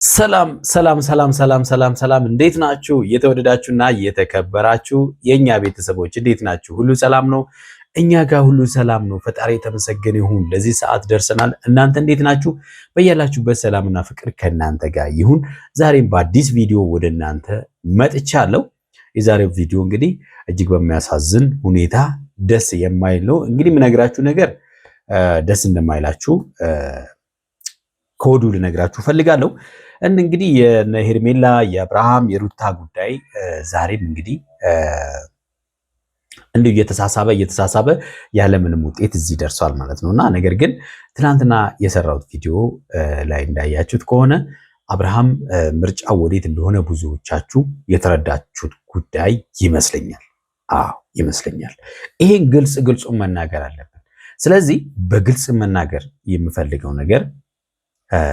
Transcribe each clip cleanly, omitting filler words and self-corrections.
ሰላም ሰላም ሰላም ሰላም ሰላም ሰላም እንዴት ናችሁ? የተወደዳችሁና የተከበራችሁ የኛ ቤተሰቦች እንዴት ናችሁ? ሁሉ ሰላም ነው? እኛ ጋር ሁሉ ሰላም ነው። ፈጣሪ የተመሰገነ ይሁን። ለዚህ ሰዓት ደርሰናል። እናንተ እንዴት ናችሁ? በያላችሁበት ሰላምና ፍቅር ከእናንተ ጋር ይሁን። ዛሬም በአዲስ ቪዲዮ ወደ እናንተ መጥቻለሁ። የዛሬው ቪዲዮ እንግዲህ እጅግ በሚያሳዝን ሁኔታ ደስ የማይል ነው። እንግዲህ የምነግራችሁ ነገር ደስ እንደማይላችሁ ከወዲሁ ልነግራችሁ ፈልጋለሁ። እንግዲህ የሄርሜላ የአብርሃም የሩታ ጉዳይ ዛሬም እንግዲህ እንዲሁ እየተሳሳበ ያለምንም ውጤት እዚህ ደርሷል ማለት ነውና ነገር ግን ትናንትና የሰራሁት ቪዲዮ ላይ እንዳያችሁት ከሆነ አብርሃም ምርጫው ወዴት እንደሆነ ብዙዎቻችሁ የተረዳችሁት ጉዳይ ይመስለኛል። አዎ ይመስለኛል። ይሄን ግልጹን መናገር አለብን። ስለዚህ በግልጽ መናገር የምፈልገው ነገር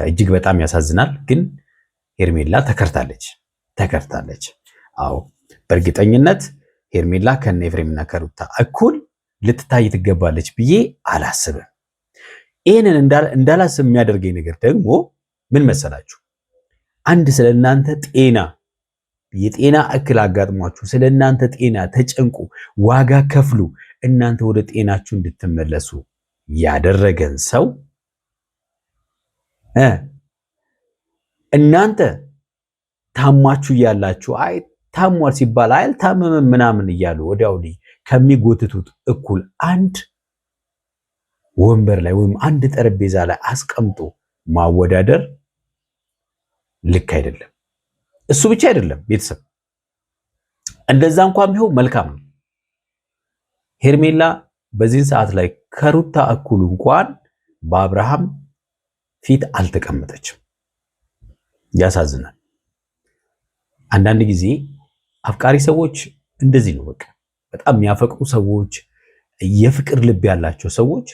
እጅግ በጣም ያሳዝናል። ግን ሄርሜላ ተከርታለች። አዎ በእርግጠኝነት ሄርሜላ ከነ ኤፍሬምና ከሩታ እኩል ልትታይ ትገባለች ብዬ አላስብም። ይህንን እንዳላስብ የሚያደርገኝ ነገር ደግሞ ምን መሰላችሁ? አንድ ስለናንተ ጤና የጤና እክል አጋጥሟችሁ ስለናንተ ጤና ተጨንቁ ዋጋ ከፍሉ እናንተ ወደ ጤናችሁ እንድትመለሱ ያደረገን ሰው እናንተ ታማችሁ ያላችሁ አይ ታሟል ሲባል አልታመመም ምናምን እያሉ ወዲያው ከሚጎትቱት እኩል አንድ ወንበር ላይ ወይም አንድ ጠረጴዛ ላይ አስቀምጦ ማወዳደር ልክ አይደለም። እሱ ብቻ አይደለም ቤተሰብ፣ እንደዛ እንኳን ቢሆን መልካም ነው። ሄርሜላ በዚህን ሰዓት ላይ ከሩታ እኩል እንኳን በአብርሃም ፊት አልተቀመጠችም። ያሳዝናል። አንዳንድ ጊዜ አፍቃሪ ሰዎች እንደዚህ ነው። በቃ በጣም የሚያፈቅሩ ሰዎች፣ የፍቅር ልብ ያላቸው ሰዎች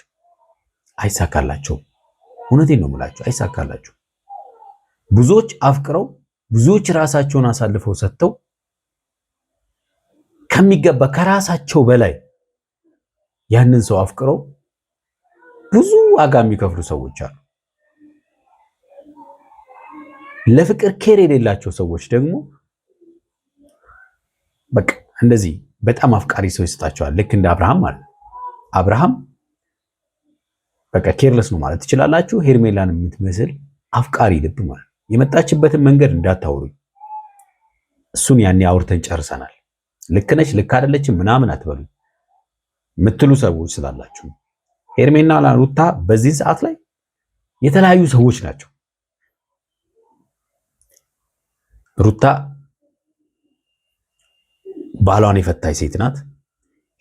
አይሳካላቸውም። እውነቴን ነው የምላቸው፣ አይሳካላቸውም። ብዙዎች አፍቅረው ብዙዎች ራሳቸውን አሳልፈው ሰጥተው ከሚገባ ከራሳቸው በላይ ያንን ሰው አፍቅረው ብዙ ዋጋ የሚከፍሉ ሰዎች አሉ። ለፍቅር ኬር የሌላቸው ሰዎች ደግሞ በቃ እንደዚህ በጣም አፍቃሪ ሰው ይሰጣቸዋል። ልክ እንደ አብርሃም ማለት አብርሃም በቃ ኬርለስ ነው ማለት ትችላላችሁ። ሄርሜላን የምትመስል አፍቃሪ ልብ ማለት የመጣችበትን መንገድ እንዳታወሩኝ። እሱን ያኔ አውርተን ጨርሰናል። ልክ ነች ልክ አይደለችም ምናምን አትበሉ የምትሉ ሰዎች ስላላችሁ ሄርሜላና ሩታ በዚህ ሰዓት ላይ የተለያዩ ሰዎች ናቸው። ሩታ ባሏን የፈታች ሴት ናት።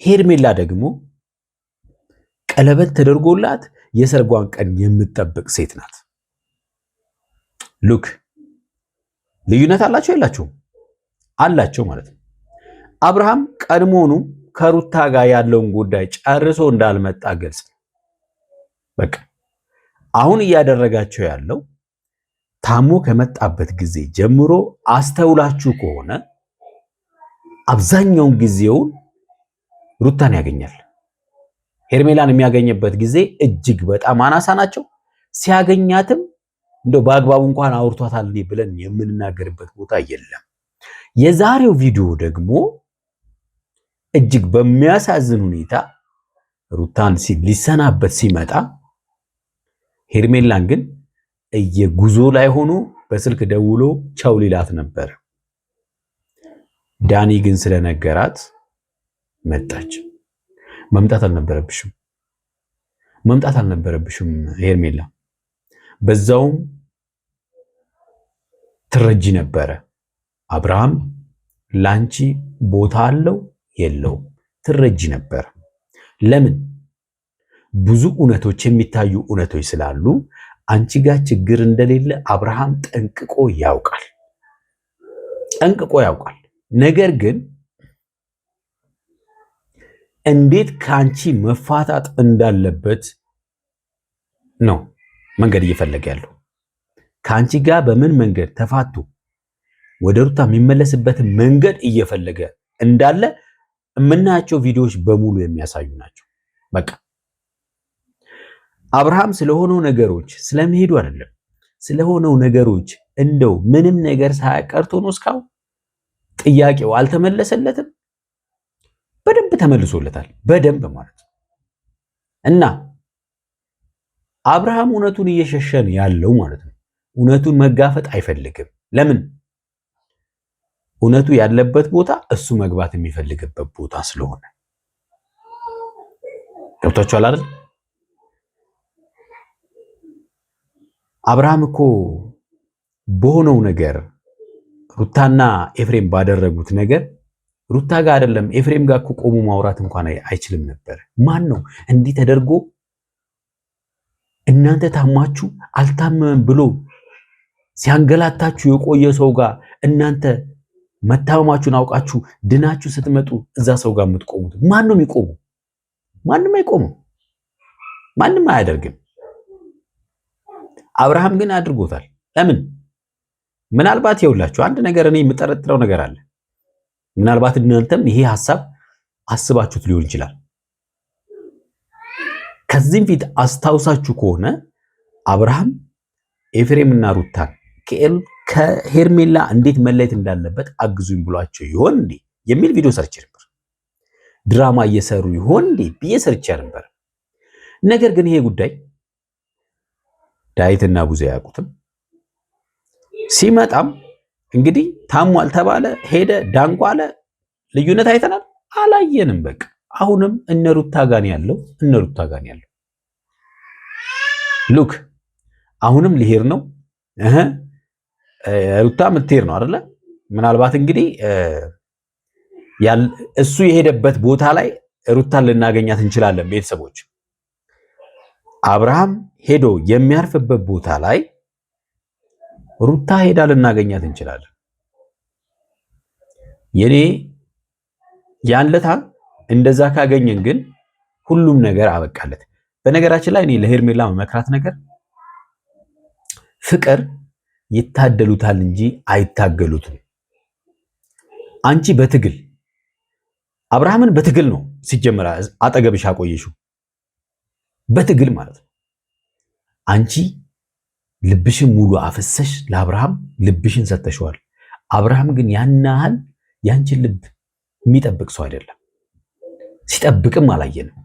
ሄርሜላ ደግሞ ቀለበት ተደርጎላት የሰርጓን ቀን የምትጠብቅ ሴት ናት። ሉክ ልዩነት አላቸው የላቸውም? አላቸው ማለት ነው። አብርሃም ቀድሞውኑ ከሩታ ጋር ያለውን ጉዳይ ጨርሶ እንዳልመጣ ግልጽ ነው። በቃ አሁን እያደረጋቸው ያለው ታሞ ከመጣበት ጊዜ ጀምሮ አስተውላችሁ ከሆነ አብዛኛውን ጊዜውን ሩታን ያገኛል። ሄርሜላን የሚያገኝበት ጊዜ እጅግ በጣም አናሳ ናቸው። ሲያገኛትም እንደው በአግባቡ እንኳን አውርቷታል ብለን የምንናገርበት ቦታ የለም። የዛሬው ቪዲዮ ደግሞ እጅግ በሚያሳዝን ሁኔታ ሩታን ሊሰናበት ሲመጣ ሄርሜላን ግን እየጉዞ ላይ ሆኖ በስልክ ደውሎ ቻው ሊላት ነበር። ዳኒ ግን ስለነገራት መጣች። መምጣት አልነበረብሽም ሄርሜላ፣ በዛውም ትረጂ ነበረ። አብርሃም ላንቺ ቦታ አለው የለውም ትረጂ ነበር። ለምን? ብዙ እውነቶች የሚታዩ እውነቶች ስላሉ አንቺ ጋር ችግር እንደሌለ አብርሃም ጠንቅቆ ያውቃል። ነገር ግን እንዴት ከአንቺ መፋታት እንዳለበት ነው መንገድ እየፈለገ ያለው። ከአንቺ ጋር በምን መንገድ ተፋቱ ወደ ሩታ የሚመለስበትን መንገድ እየፈለገ እንዳለ የምናያቸው ቪዲዮዎች በሙሉ የሚያሳዩ ናቸው። በቃ አብርሃም ስለሆነው ነገሮች ስለመሄዱ አይደለም፣ ስለሆነው ነገሮች እንደው ምንም ነገር ሳያቀርቶ ነው እስካሁን ጥያቄው አልተመለሰለትም። በደንብ ተመልሶለታል፣ በደንብ ማለት ነው። እና አብርሃም እውነቱን እየሸሸን ያለው ማለት ነው። እውነቱን መጋፈጥ አይፈልግም። ለምን? እውነቱ ያለበት ቦታ እሱ መግባት የሚፈልግበት ቦታ ስለሆነ። ገብቷችኋል አይደል? አብርሃም እኮ በሆነው ነገር ሩታና ኤፍሬም ባደረጉት ነገር ሩታ ጋር አይደለም ኤፍሬም ጋር እኮ ቆሞ ማውራት እንኳን አይችልም ነበር። ማን ነው እንዲህ ተደርጎ እናንተ ታማችሁ አልታመመም ብሎ ሲያንገላታችሁ የቆየ ሰው ጋር እናንተ መታመማችሁን አውቃችሁ ድናችሁ ስትመጡ እዛ ሰው ጋር የምትቆሙት ማን ነው የሚቆሙ? ማንም አይቆምም። ማንም አያደርግም። አብርሃም ግን አድርጎታል። ለምን? ምናልባት ይኸውላችሁ አንድ ነገር እኔ የምጠረጥረው ነገር አለ። ምናልባት እናንተም ይሄ ሐሳብ አስባችሁት ሊሆን ይችላል። ከዚህም ፊት አስታውሳችሁ ከሆነ አብርሃም ኤፍሬምና ሩታን ከሄርሜላ እንዴት መለየት እንዳለበት አግዙኝ ብሏቸው ይሆን እንዴ የሚል ቪዲዮ ሰርች ነበር። ድራማ እየሰሩ ይሆን እንዴ ብዬ ሰርች ነበር። ነገር ግን ይሄ ጉዳይ ዳዊትና ቡዜ ያውቁትም። ሲመጣም እንግዲህ ታሟል ተባለ፣ ሄደ፣ ዳንኳ አለ። ልዩነት አይተናል አላየንም። በቃ አሁንም እነሩታ ጋር ያለው እነሩታ ጋር ያለው ሉክ አሁንም ሊሄድ ነው። ሩታ ምትሄድ ነው አይደለ? ምናልባት እንግዲህ እሱ የሄደበት ቦታ ላይ ሩታን ልናገኛት እንችላለን። ቤተሰቦች አብርሃም ሄዶ የሚያርፍበት ቦታ ላይ ሩታ ሄዳ ልናገኛት እንችላለን። የኔ ያንለታ እንደዛ ካገኘን ግን ሁሉም ነገር አበቃለት። በነገራችን ላይ እኔ ለሄርሜላ መመክራት ነገር ፍቅር ይታደሉታል እንጂ አይታገሉትም። አንቺ በትግል አብርሃምን በትግል ነው ሲጀመር አጠገብሽ አቆየሽው፣ በትግል ማለት ነው። አንቺ ልብሽን ሙሉ አፈሰሽ ለአብርሃም ልብሽን ሰጥተሽዋል። አብርሃም ግን ያናህል ያንቺን ልብ የሚጠብቅ ሰው አይደለም። ሲጠብቅም አላየንም።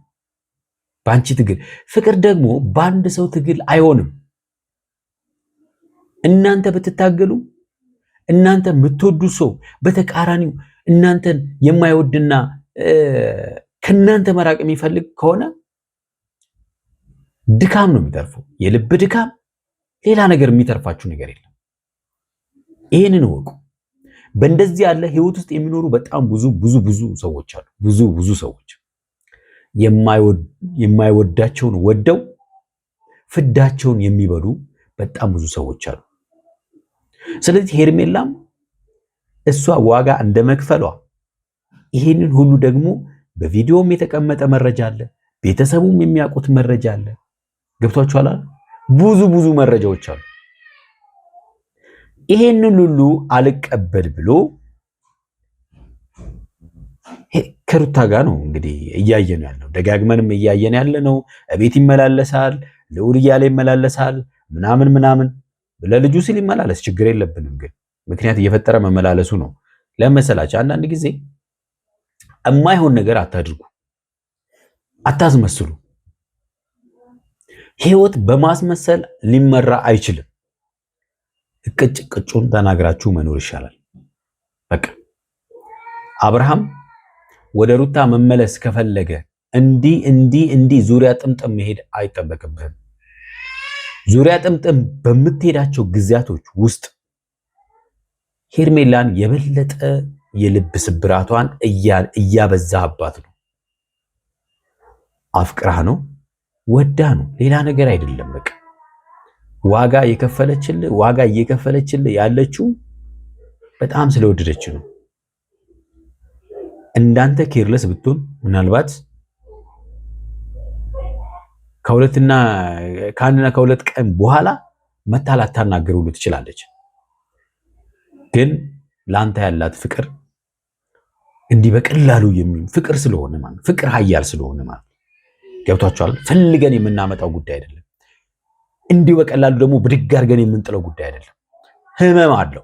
በአንቺ ትግል ፍቅር ደግሞ በአንድ ሰው ትግል አይሆንም። እናንተ ብትታገሉ እናንተ የምትወዱ ሰው በተቃራኒው እናንተን የማይወድና ከናንተ መራቅ የሚፈልግ ከሆነ ድካም ነው የሚተርፈው፣ የልብ ድካም። ሌላ ነገር የሚተርፋችሁ ነገር የለም። ይሄንን እወቁ። በእንደዚህ ያለ ህይወት ውስጥ የሚኖሩ በጣም ብዙ ሰዎች አሉ። ብዙ ሰዎች የማይወዳቸውን ወደው ፍዳቸውን የሚበሉ በጣም ብዙ ሰዎች አሉ። ስለዚህ ሄርሜላም እሷ ዋጋ እንደመክፈሏ ይሄንን ሁሉ ደግሞ በቪዲዮም የተቀመጠ መረጃ አለ፣ ቤተሰቡም የሚያውቁት መረጃ አለ። ገብቷችኋል? ብዙ መረጃዎች አሉ። ይሄንን ሁሉ አልቀበል ብሎ ከሩታ ጋር ነው እንግዲህ እያየን ያለው፣ ደጋግመንም እያየን ያለ ነው። እቤት ይመላለሳል፣ ልዑል እያለ ይመላለሳል፣ ምናምን ለልጁ ሲል ይመላለስ፣ ችግር የለብንም። ግን ምክንያት እየፈጠረ መመላለሱ ነው። ለመሰላችሁ አንዳንድ ጊዜ የማይሆን ነገር አታድርጉ፣ አታስመስሉ። ህይወት በማስመሰል ሊመራ አይችልም። ቅጩን ተናግራችሁ መኖር ይሻላል። በቃ አብርሃም ወደ ሩታ መመለስ ከፈለገ እንዲህ ዙሪያ ጥምጥም መሄድ አይጠበቅብህም። ዙሪያ ጥምጥም በምትሄዳቸው ጊዜያቶች ውስጥ ሄርሜላን የበለጠ የልብ ስብራቷን እያበዛባት ነው። አፍቅራ ነው፣ ወዳ ነው፣ ሌላ ነገር አይደለም። በቃ ዋጋ እየከፈለችልህ ያለችው በጣም ስለወደደች ነው። እንዳንተ ኬርለስ ብትሆን ምናልባት ከአንድና ከሁለት ቀን በኋላ መታ ላታናግር ሁሉ ትችላለች። ግን ላንተ ያላት ፍቅር እንዲህ በቀላሉ ፍቅር ስለሆነ ማለት ፍቅር ኃያል ስለሆነ ማለት ገብቷችኋል። ፈልገን የምናመጣው ጉዳይ አይደለም። እንዲሁ በቀላሉ ደግሞ ብድግ አድርገን የምንጥለው ጉዳይ አይደለም። ህመም አለው።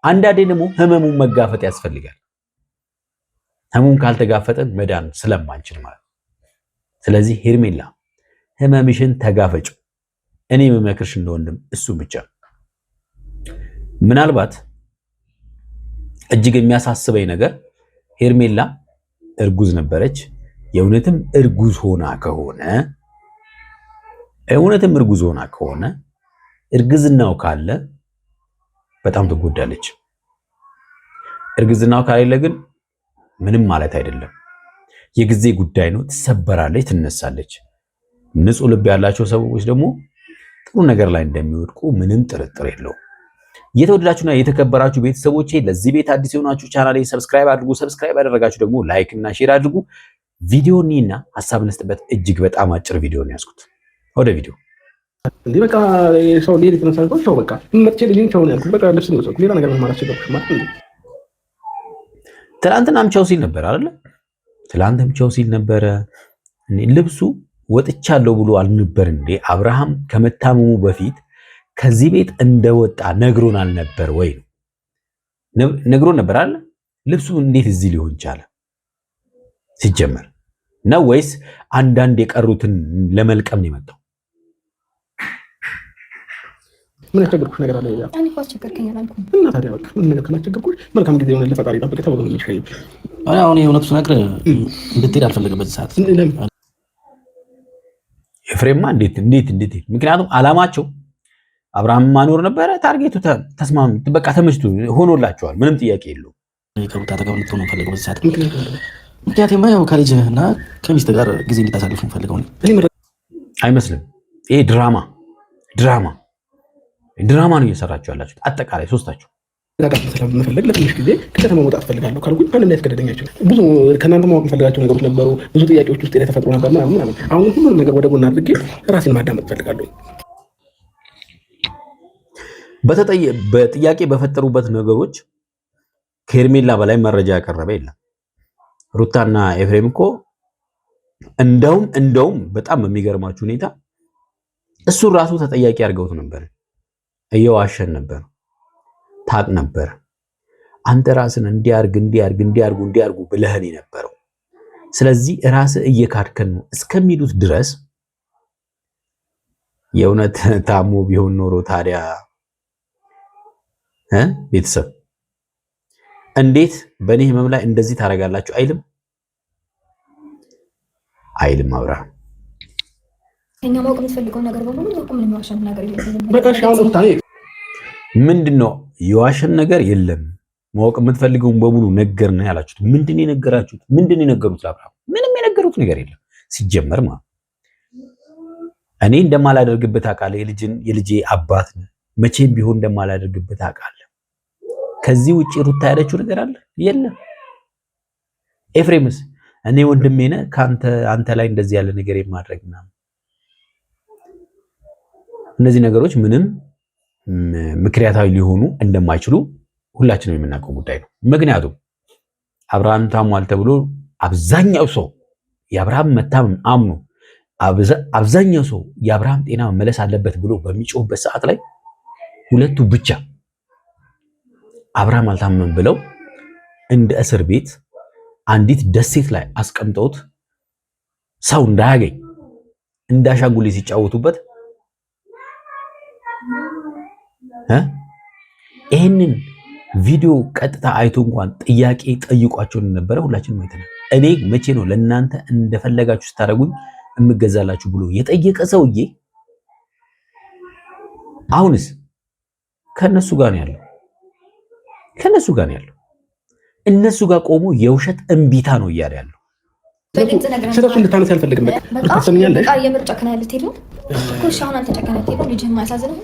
አንዳንዴ ደግሞ ህመሙን መጋፈጥ ያስፈልጋል። ህመሙን ካልተጋፈጠን መዳን ስለማንችል ማለት። ስለዚህ ሄርሜላ ህመምሽን ተጋፈጩ። እኔ የምመክርሽ እንደወንድም እሱ ብቻ። ምናልባት እጅግ የሚያሳስበኝ ነገር ሄርሜላ እርጉዝ ነበረች። የእውነትም እርጉዝ ሆና ከሆነ እርግዝናው ካለ በጣም ትጎዳለች። እርግዝናው ካሌለ ግን ምንም ማለት አይደለም። የጊዜ ጉዳይ ነው። ትሰበራለች፣ ትነሳለች። ንጹህ ልብ ያላቸው ሰዎች ደግሞ ጥሩ ነገር ላይ እንደሚወድቁ ምንም ጥርጥር የለውም። የተወደዳችሁና የተከበራችሁ ቤተሰቦቼ ለዚህ ቤት አዲስ የሆናችሁ ቻናሌን ሰብስክራይብ አድርጉ። ሰብስክራይብ ያደረጋችሁ ደግሞ ላይክ እና ሼር አድርጉ። ቪዲዮኒና ሐሳብ እንስጥበት። እጅግ በጣም አጭር ቪዲዮ ነው ያዝኩት። ወደ ቪዲዮ እንዴ በቃ ሰው ሌሊት ተነሳልኩ። ሰው በቃ መጥቼ ልጅን ቻው ነው ያልኩት። በቃ ልብስ ነው ሌላ ነገር ማለት ነው። ትላንትናም ቻው ሲል ነበር አይደል? ትላንትም ቻው ሲል ነበረ። ልብሱ ወጥቻለሁ ብሎ አልነበር እንዴ? አብርሃም ከመታመሙ በፊት ከዚህ ቤት እንደወጣ ነግሮን አልነበር ወይ? ነግሮን ነበር አይደል? ልብሱ እንዴት እዚህ ሊሆን ቻለ ሲጀመር ነው? ወይስ አንዳንድ የቀሩትን ለመልቀም ነው የመጣው? ምን ያስቸገርኩሽ ነገር አለ? ያ እኔ እኮ አስቸገርከኝ አላልኩም። እና ታዲያ በቃ ምን ነገር ካስቸገርኩሽ መልካም ጊዜ ሆነ ለፈጣሪ ጠብቀ ተብሎ ነው የሚሽከኝ። አሁን የእውነቱ ስነግርህ እንድትሄድ አልፈለግም በዚህ ሰዓት። ኤፍሬምማ እንዴት ምክንያቱም አላማቸው አብርሃም ማኖር ነበረ። ታርጌቱ ተስማሚ በቃ ተመችቶ ሆኖላቸዋል። ምንም ጥያቄ የለውም። ከሩታ አጠገብ ልትሆን ነው የምፈልገው በዚህ ሰዓት። ምክንያቱም ያው ከልጅህና ከሚስት ጋር ጊዜ እንድታሳልፉ የምፈልገው ነው። አይመስልም? ይሄ ድራማ ነው እየሰራችሁ ያላችሁት አጠቃላይ ሶስታችሁ። ስለምፈልግ ለትንሽ ጊዜ ከከተማ መውጣት ፈልጋለሁ ካልኩኝ ማንም ሊያስገድደኝ አይችልም። ብዙ ከእናንተ ማወቅ የምፈልጋቸው ነገሮች ነበሩ። ብዙ ጥያቄዎች ውስጥ የተፈጥሮ ነበር ምናምን። አሁን ሁሉንም ነገር ወደ ጎን አድርጌ ራሴን ማዳመጥ ፈልጋለሁ። በጥያቄ በፈጠሩበት ነገሮች ከሄርሜላ በላይ መረጃ ያቀረበ የለም። ሩታና ኤፍሬም እኮ እንደውም በጣም በሚገርማችሁ ሁኔታ እሱን ራሱ ተጠያቂ አድርገውት ነበር። እየዋሸን ነበር፣ ታቅ ነበር። አንተ ራስን እንዲያርጉ ብለህን የነበረው ስለዚህ ራስህ እየካድከን ነው እስከሚሉት ድረስ የእውነት ታሞ ቢሆን ኖሮ ታዲያ ቤተሰብ እንዴት በእኔ ህመም ላይ እንደዚህ ታደርጋላችሁ አይልም አብርሃም። እኛ ማወቅ የምትፈልገው ነገር በሙሉ ምንም የዋሸን ነገር የለም። ምንድነው የዋሸን ነገር የለም። ማወቅ የምትፈልገውን በሙሉ ነገር ነው ያላችሁት። ምንድን የነገራችሁት? ምንድን የነገሩት ለአብርሃም? ምንም የነገሩት ነገር የለም ሲጀመር ማለት እኔ እንደማላደርግበት አውቃለሁ። የልጄ አባት ነው። መቼም ቢሆን እንደማላደርግበት አውቃለሁ። ከዚህ ውጪ ሩታ ያለችው ነገር አለ የለም። ኤፍሬምስ እኔ ወንድሜ ነህ አንተ ላይ እንደዚህ ያለ ነገር የማድረግ ምናምን እነዚህ ነገሮች ምንም ምክንያታዊ ሊሆኑ እንደማይችሉ ሁላችንም የምናውቀው ጉዳይ ነው። ምክንያቱም አብርሃም ታሟል ተብሎ አብዛኛው ሰው የአብርሃም መታመም አምኖ አብዛኛው ሰው የአብርሃም ጤና መመለስ አለበት ብሎ በሚጮህበት ሰዓት ላይ ሁለቱ ብቻ አብርሃም አልታመመም ብለው እንደ እስር ቤት አንዲት ደሴት ላይ አስቀምጠውት ሰው እንዳያገኝ እንዳሻንጉሊት ሲጫወቱበት ይህንን ቪዲዮ ቀጥታ አይቶ እንኳን ጥያቄ ጠይቋቸው እንደነበረ ሁላችንም አይተናል። እኔ መቼ ነው ለእናንተ እንደፈለጋችሁ ስታደርጉኝ እምገዛላችሁ ብሎ የጠየቀ ሰውዬ አሁንስ ከነሱ ጋር ነው ያለው። እነሱ ጋር ቆሞ የውሸት እንቢታ ነው እያለ ያለው። ስለሱ ልታነሳ አልፈልግም። በቃ ታሰኛለሽ። የምርጫ ከናል ልትሄድ ነው እኮ እሺ። አሁን አንተ ጨከነህ ትሄድ ልጅህን ማያሳዝንህ?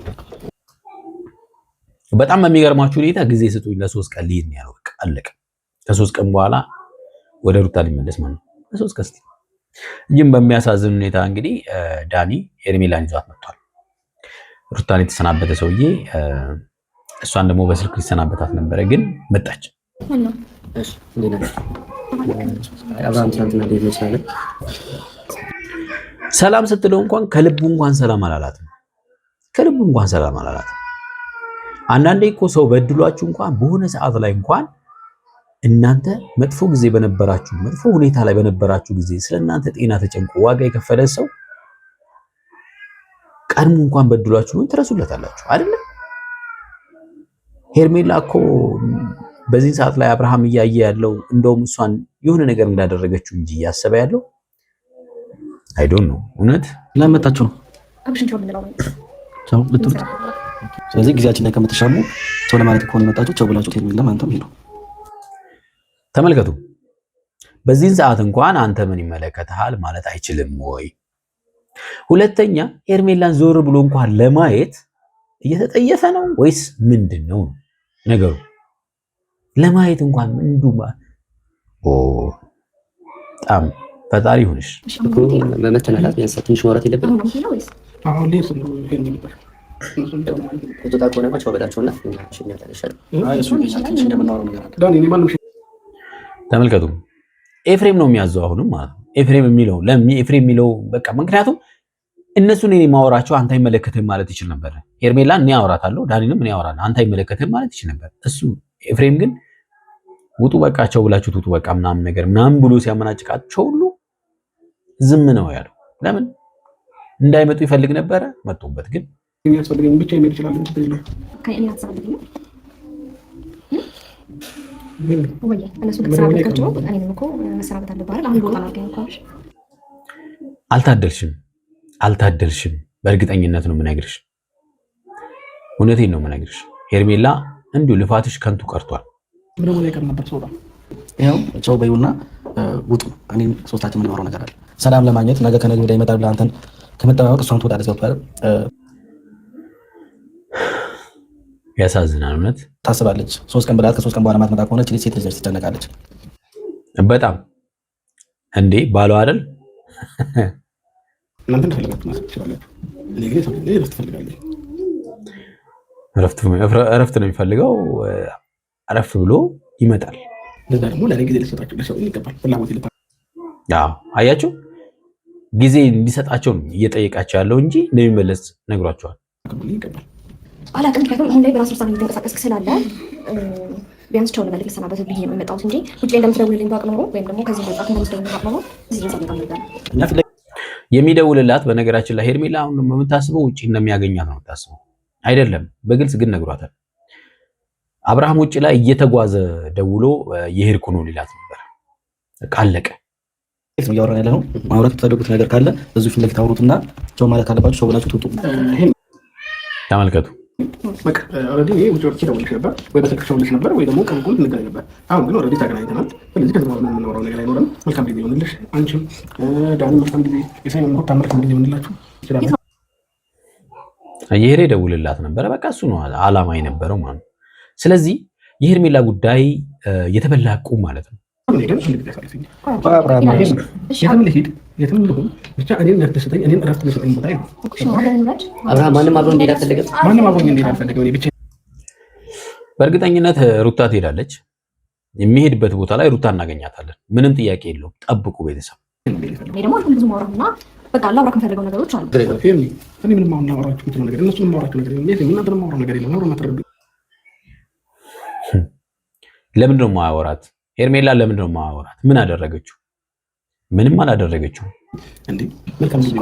በጣም በሚገርማችሁ ሁኔታ ጊዜ ስጡኝ ለ3 ቀን ልሂድ ነው ያለው። በቃ አለቀ። ከ3 ቀን በኋላ ወደ ሩታ ሊመለስ ማለት ነው። ለ3 ቀን እንጂም በሚያሳዝን ሁኔታ እንግዲህ ዳኒ ሄርሜላን ይዟት መጥቷል። ሩታን የተሰናበተ ሰውዬ እሷን ደግሞ በስልክ ሊሰናበታት ነበረ፣ ግን መጣች። ሰላም ስትለው እንኳን ከልቡ እንኳን ሰላም አላላትም። ከልቡ እንኳን ሰላም አላላት። አንዳንዴ እኮ ሰው በድሏችሁ እንኳን በሆነ ሰዓት ላይ እንኳን እናንተ መጥፎ ጊዜ በነበራችሁ መጥፎ ሁኔታ ላይ በነበራችሁ ጊዜ ስለናንተ ጤና ተጨንቆ ዋጋ የከፈለ ሰው ቀድሞ እንኳን በድሏችሁ ትረሱለታላችሁ አይደል? ሄርሜላ እኮ በዚህ ሰዓት ላይ አብርሃም እያየ ያለው እንደውም እሷን የሆነ ነገር እንዳደረገችው እንጂ እያሰበ ያለው አይ ዶንት ኖ። እውነት ለመጣችሁ ነው አብሽን ቻው ብንለው ቻው ልትሉት። ስለዚህ ጊዜያችን ላይ ከምትሻሙ ቻው ለማለት ከሆነ የመጣችሁ ቻው ብላችሁ ሄርሜላ አንተም ሄዱ። ተመልከቱ። በዚህን ሰዓት እንኳን አንተ ምን ይመለከታል ማለት አይችልም ወይ? ሁለተኛ ሄርሜላን ዞር ብሎ እንኳን ለማየት እየተጠየፈ ነው ወይስ ምንድነው ነገሩ? ለማየት እንኳን እንዱማ በጣም ፈጣሪ ይሁንሽ እኮ በመተናናት ቢያንስ ትንሽ ማውራት የለብንም። አሁን ላይ እሱ ሄርሜላ ነበር ወጣ ከሆነ ባቸው በላቸውና ተመልከቱ። ኤፍሬም ነው የሚያዘው አሁንም ማለት ነው። ኤፍሬም የሚለው በቃ ምክንያቱም እነሱን እኔ ማወራቸው አንተ አይመለከትህም ማለት ይችል ነበር። ሄርሜላን እኔ አወራታለሁ፣ ዳኒንም እኔ አወራለሁ፣ አንተ አይመለከትህም ማለት ይችል ነበር። እሱ ኤፍሬም ግን ውጡ በቃቸው ብላችሁ ውጡ በቃ ምናምን ነገር ምናምን ብሎ ሲያመናጭቃቸው ሁሉ ዝም ነው ያለው። ለምን እንዳይመጡ ይፈልግ ነበረ። መጡበት ግን የሚያስፈልገኝ ብቻ የሚል ይችላል እንጂ ተይለ ከእኔ አትሰራልኝ ወይ እነሱ ከተሰራበታቸው እኔንም እኮ መሰራበት አለበት አይደል? አሁን ቦታ አድርገኝ እኮ አልታደልሽም። በእርግጠኝነት ነው የምነግርሽ፣ እውነቴን ነው የምነግርሽ። ሄርሜላ እንዲሁ ልፋትሽ ከንቱ ቀርቷል። ምንም ላይ ቀርነበር ሰው ያው ቻው በይውና ውጡ። እኔም ሶስታችን የምናወራው ነገር አለ። ሰላም ለማግኘት ነገ ከነገ ወዲያ ይመጣል ብለህ አንተን ከመጠባበቅ እሷን ትወጣለህ። ገብቶሃል? ያሳዝናል። እውነት ታስባለች። 3 ቀን ብላት ከ3 ቀን በኋላ ማትመጣ ከሆነ እቺ ሴት ልጅ ትጨነቃለች በጣም እንዴ። ባለው አይደል እናንተ እንደፈለጋችሁ ማለት ትችላላችሁ። እኔ ግን እረፍት እፈልጋለሁ። እረፍት ነው የሚፈልገው። አረፍ ብሎ ይመጣል። ለዛ ደግሞ ለኔ ጊዜ ልሰጣቸው ለሰው ይገባል። ፍላጎት ይልታ አያችሁ፣ ጊዜ እንዲሰጣቸው ነው እየጠየቃቸው ያለው እንጂ እንደሚመለስ ነግሯቸዋል። ይገባል አላውቅም። ምክንያቱም አሁን ላይ በራስ ውሳኔ እየተንቀሳቀስክ ስላለ ቢያንስ ቻው ልበልህ ልሰናበት ብዬ ነው የመጣሁት እንጂ ውጭ ላይ እንደምትደውልልኝ ባቅ ኖሮ ወይም ደግሞ ከዚህ መጣት እንደምትደውልልኝ ባቅ ኖሮ እዚህ ድረስ አልመጣም ነበር። የሚደውልላት በነገራችን ላይ ሄርሜላ አሁን የምታስበው ውጭ እንደሚያገኛት ነው የምታስበው አይደለም። በግልጽ ግን ነግሯታል። አብርሃም ውጭ ላይ እየተጓዘ ደውሎ የሄድኩ ነው ሊላት ነበር። ቃለቀ ነው እያወራን ያለ ነው። ማውራት የምትፈልጉት ነገር ካለ እዚሁ ፊት ለፊት አውሩትና ቻው ማለት ካለባችሁ ቻው ብላችሁ ትውጡ። ተመልከቱ። በቃ ኦልሬዲ ይሄ ውጭ ወጥቼ ደውልሽ ነበር ወይ በስልክ ደውልሽ ነበር ወይ ደግሞ ቀን ቆይተን እንገናኝ ነበር። አሁን ግን ኦልሬዲ ተገናኝተናል። ስለዚህ ከዚህ በኋላ የምናወራው ነገር አይኖርም። መልካም ጊዜ ይሁንልሽ። አንቺም ዳኒ መልካም ጊዜ፣ የሳይመን ሆታ መልካም ጊዜ ይሁንላችሁ። ይችላል የሄሬ ደውልላት ነበር። በቃ እሱ ነው አላማ የነበረው ማለት ነው። ስለዚህ የሄርሜላ ጉዳይ የተበላቁ ማለት ነው። የትም ልሁን ብቻ እኔን ያስደስተኝ እኔን እረፍት የሚሰጠኝ ቦታ ነው። አብርሃም ማንም አብሮ እንዲሄድ አልፈለገም። ማንም አብሮኝ እንዲሄድ አልፈለገም። እኔ ብቻ በእርግጠኝነት ሩታ ትሄዳለች። የሚሄድበት ቦታ ላይ ሩታ እናገኛታለን። ምንም ጥያቄ የለውም። ጠብቁ ቤተሰብ። እኔ ደግሞ አሁን ብዙ ማውራትና በቃ ላውራ ከምፈልገው ነገሮች አሉ። እኔ ምንም አሁን ላወራችሁ የምችለው ነገር እነሱንም ማውራችሁ ነገር የለም። እናንተንም ማውራው ነገር የለም። አውራ ማትረዱ ለምንድን ነው የማያወራት? ሄርሜላ ለምንድን ነው የማያወራት? ምን አደረገችው? ምንም አላደረገችው። እንዴ መልካም ጊዜ